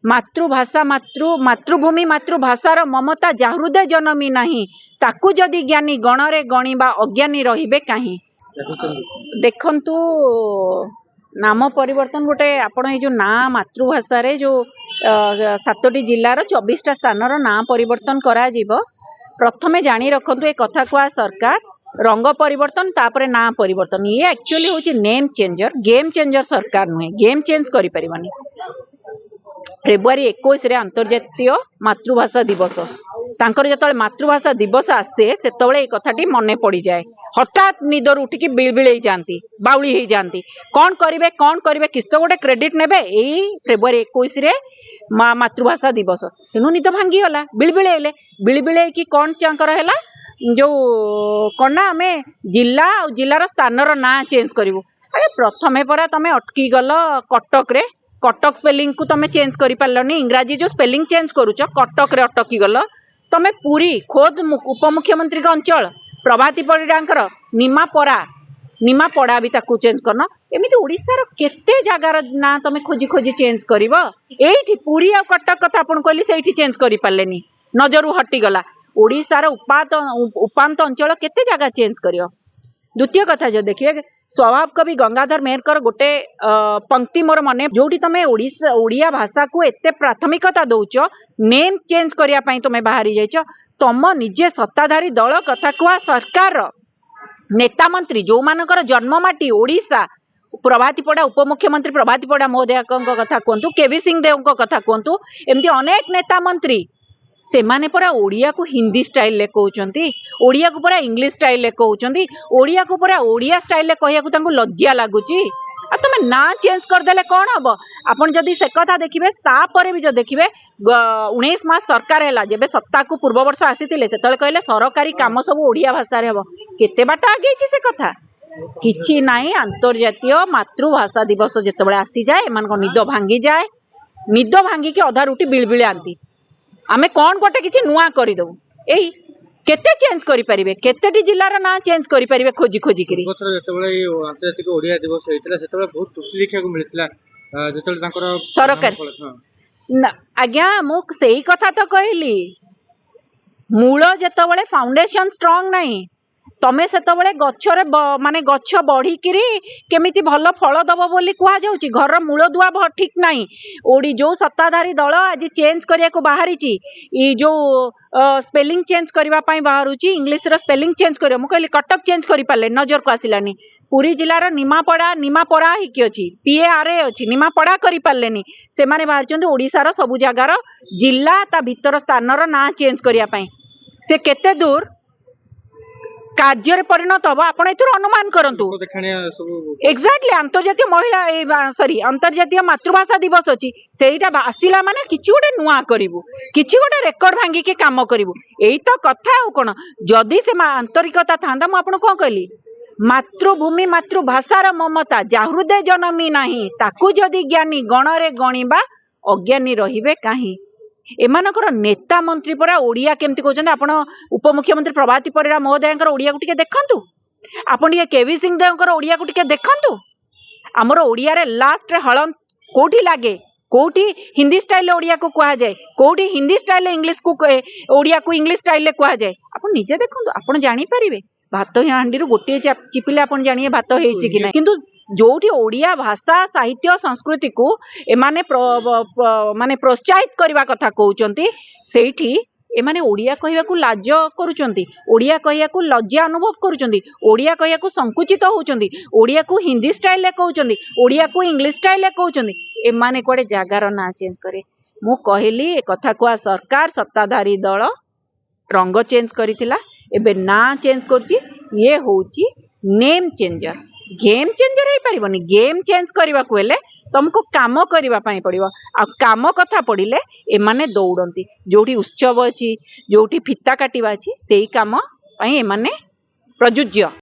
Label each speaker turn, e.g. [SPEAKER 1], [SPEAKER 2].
[SPEAKER 1] मातृभाषा मातृभूमि मातृभाषार ममता जाहृदय जनमी नहीं ताकू जदि ज्ञानी गणरे गणिबा अज्ञानी रहिबे काहीं। देखंतु नाम परिवर्तन गोटे आपण ये जो ना मातृभाषा रे जो 7टी जिल्लार 24टा स्थानर ना परिवर्तन करा जीवो। प्रथमे जानी रखंतु ए कथा कुआ सरकार रंग परिवर्तन तापरे ना परिवर्तन ये एक्चुअली होची नेम चेंजर गेम चेंजर सरकार नुहे गेम चेंज करि परिबानी। फेब्रुआरी 21 रे अंतर्जातीय मातृभाषा दिवस तांकर जतले मातृभाषा दिवस आसे सेतबेले ए कथाटी मने पड़ी जाए। हठात निदर उठिकी बिलबिल जाती बाउली हो जाती कौन करेंगे किस्त गोटे क्रेडिट नेबे यही फेब्रुआरी 21 रे मातृभाषा दिवस तेणु निद भांगीगला बिलबिल कि कौन चाकर है जो कौन ना आम जिला जिलार स्थानर ना चेंज करूँ। अरे प्रथमे परा तुम अटकी गल कटक रे कटक स्पेलिंग को तुम चेंज कर पार्लनी इंग्राजी जो स्पेलिंग चेंज करुच कटक रे अटकी गल तुम पुरी खोद उपमुख्यमंत्री अंचल प्रभाती परिडांकर निमापड़ा भी ताकू चेंज करना एमती ओडिशार केते जगार ना तुम खोजी खोजी चेंज कर पुरी आ कटक कथा आपन कहली से चेंज कर पार्लेनी नजर हटिगला ओडिशार उपांत अंचल केते जगह चेंज करियो। द्वितीय कथा जो देखिए स्वभाव कवि गंगाधर मेहरकर गोटे पंक्ति मोर मने जोटी तुम ओडिया भाषा को एते प्राथमिकता दौच नेम चेंज करिया पई तुम बाहरी जाइछ तुम निजे सत्ताधारी दल कथा कुआ सरकार नेता मंत्री जो मानकर जन्ममाटी ओडिशा प्रभातीपड़ा उपमुख्यमंत्री प्रभातीपड़ा महोदय कथा कहतु केवी सिंह देव कथा कहतु एमती अनेक नेता मंत्री से माने परा ओडिया को हिंदी स्टाइल ले कहउचंती ओडिया को परा इंग्लिश स्टाइल ले कहउचंती ओडिया को परा ओडिया स्टाइल ले कहिया को तांको लज्जा लागुची आ तुम ना चेंज कर देले कौन हम आपन जदि से कथा देखिबे तापरे भी जो देखिबे 19 मास सरकार हैला जेबे सत्ता को पूर्व वर्ष आसीतिले सेतले कहले सरकारी काम सब ओडिया भाषा रे हबो केते बाट आगे छी से कथा किछि नाही। अंतर्जातीय मातृभाषा दिवस जेतबेले आसी जाए एमान को निद भांगी के अधा रुटी बिलबिल आंती आमे कौन गोटे किछि नुआ करि दउ एई केते चेंज करि परिबे केतेटी जिल्लार ना चेंज करि परिबे खोजी खोजी करी
[SPEAKER 2] जेतबेले अंतर्जातीय ओडिया दिवस हेतिला सेतबेले बहुत तुष्टि लिखा को मिलतिला जेतबेले तांकर
[SPEAKER 1] सरकार आज्ञा मु सेही कथा तो कहली मूल जेतबेले फाउंडेशन स्ट्रांग नाही तमे सेतबेले गछरे माने गछ बढ़िकिरी केमिति भल फल दब बोली कुआ जाउची घर मूल दुआ ठीक नाही ओडी जो सत्ताधारी दल आज चेंज करिया को बाहरी ची ई जो स्पेलिंग चेंज करबा पई बाहरुची इंग्लिश रो स्पेलिंग चेंज करियो मु कहली कटक चेंज करि पाले नजर को आसिलानी पुरी जिलार निमापड़ा हिकी अछि पीएआरए अछि निमापड़ा करि पालेनी से माने बाहर चंदी ओडिसा रो सब जगार जिला ता भीतर स्थानर ना चेंज करिया पई से केते दूर कार्य परिणत हम आप अनुमान करंतु एक्जाक्टली अंतर्जातीय महिला सॉरी अंतर्जातीय मातृभाषा दिवस अच्छी सेटा आसला माने किछि गोटे नुआ करिवु किछि गोटे रेकर्ड भांगी के काम करिवु एई तो कथा आ कोन जदि से आंतरिकता थांदा मु आपन कोन कहली मातृभूमि मातृभाषार ममता जाहृदय जनमी नाही ताकू जदि ज्ञानी गणरे गणिबा अज्ञानी रहिबे काहीं। एमानकर नेता मंत्री परा ओडिया केमती कहउछन आपण उपमुख्यमंत्री प्रभाती परिडा महोदय ओडिया को टिके देखंतु आपण टिके केवी सिंह देवकर ओडिया को टिके देखंतु हमर ओडिया रे लास्ट रे हळन कोठी लागे कोठी हिंदी स्टाइल ओडिया को कहा जाए कोठी हिंदी स्टाइल इंग्लिश को ओडिया को इंग्लिश स्टाइल कहा जाए आपण निजे देखंतु आपण जानि परिबे भात हांडी गोटे चिपिले आप जानिए भात होइछि कि नहीं किंतु जोठी ओडिया भाषा साहित्य संस्कृति को एमाने माने प्रोत्साहित करबा कथा कहउचंती सेठी एमाने ओडिया कहिया को लाज करूचंती ओडिया कहिया को लज्जा अनुभव करूचंती ओडिया कहिया को संकुचित होउचंती ओडिया को हिंदी स्टाइल ले कहउचंती ओडिया को इंग्लिश स्टाइल ले कहउचंती एमाने कोडे जागार ना चेंज करे मु कहली ए कथा को सरकार सत्ताधारी दल रंग चेंज करितिला एबे ना चेंज करची ये होची नेम चेंजर गेम चेंजर है परिबनी गेम चेंज करबा को हेले तुमको काम करबा पई पड़िबो आ काम कथा पड़िले ए माने दौड़ंती जोठी उत्सव अछि जोठी फिता काटिबा अछि सेही काम पई ए माने प्रयुज्य।